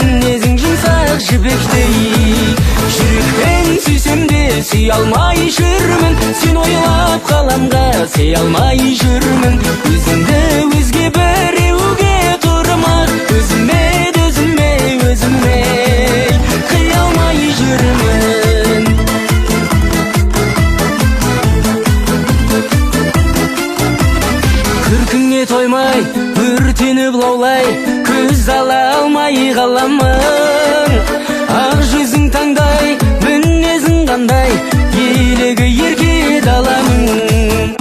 Мінезің жұмсақ жібектей. Жүрекпен сүйсем де сүй алмай жүрмін, сен ойлап қаламға сый алмай жүрмін. Өзіңді өзге біреуге тұрмақ, өзіме қия алмай жүрмін. Күркіңе тоймай, өртеніп лаулай, көз ала алмай қаламын. Ақ жүзің таңдай, мінезің қандай, елегі ерке даламын.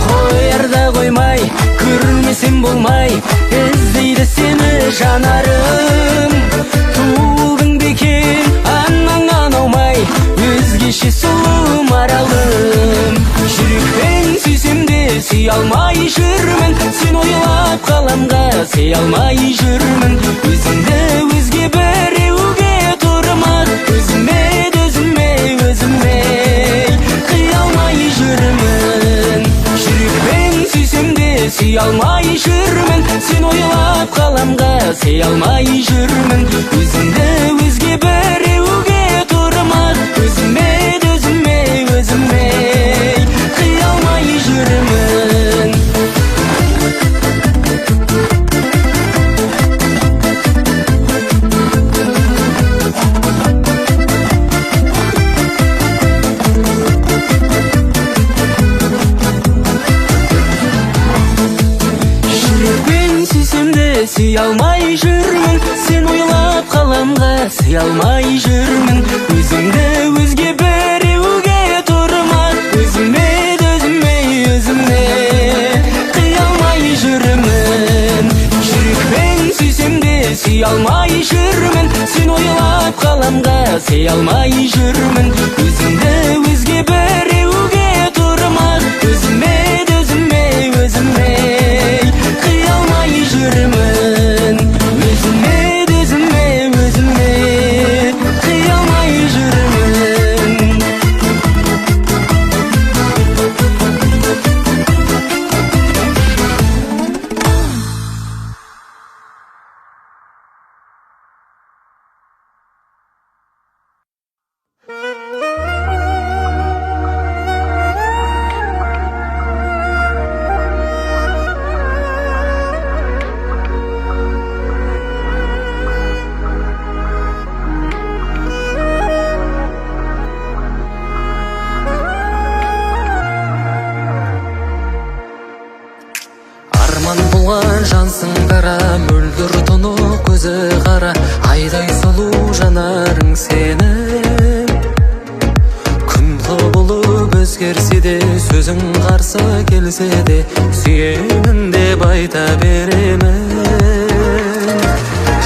Қоярда қоймай, көрмесем болмай, іздейді сені жанарым. Туылдың бекен, анаңнан аумай, өзгеше сұлу маралым. Жүрекпен сүйсем де сүй алмай жүрмін, сен ойлап қаламға сый алмай жүрмін. Өзіңді өзге біреуге тұрмақ, өзіме қия алмай жүрмін. Жүрекпен сүйсем де сүй алмай жүрмін, сен ойлап қаламға сый алмай жүрмін. Өзіңді өзге біреуге тұрмақ, өзіме қия алмай жүрмін. Сүй алмай жүрмін, сен ойлап қаламға сый алмай жүрмін. Өзіңді өзге біреуге тұрмақ, өзіме қия алмай жүрмін. Жүрекпен сүйсем де сүй алмай жүрмін, сен ойлап қаламға сый алмай жүрмін. Өзіңді өзге біреуге тұрмақ, өзіме қия алмай жүрмін. Жансың қара, мөлдір тұнық көзі қара, айдай сұлу жанарың сенің. Күн құбылып өзгерсе де, сөзің қарсы келсе де, сүйемін деп айта беремін.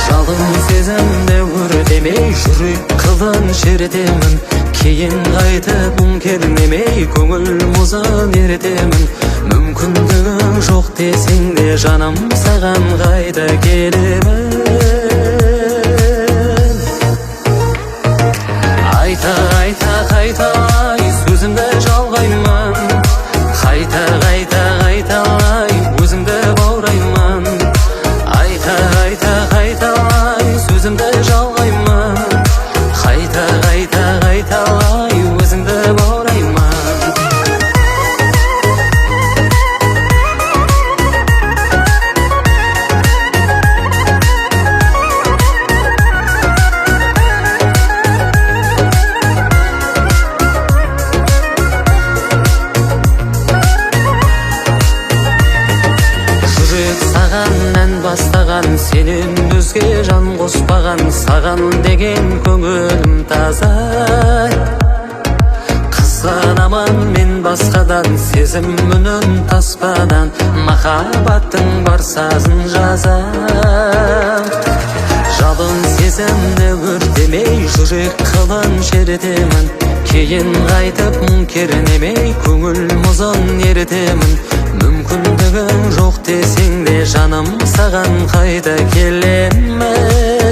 Жалын сезімді өртемей, жүрек қылын шертемін. Кейін қайтып кернемей, көңіл мұзын ертемін. Мүмкіндігің жоқ десең де, жаным саған қайта келемін. Қайталай, сөзімді жалғаймын. Қайталай, өзіңді баураймын. Қайталай, сөзімді жалғаймын. Қайталай, өзіңді баураймын. Сенен өзге жан қоспаған, саған деген көңілім таза. Қызғанамын мен басқадан, сезім үнін таспадан, махаббаттың бар сазын жазам. Жалын сезімді өртемей, жүрек қылын шертемін. Кейін қайтып кернемей, көңіл мұзын ертемін. Мүмкіндігің жоқ десең де, жаным саған қайта келемін.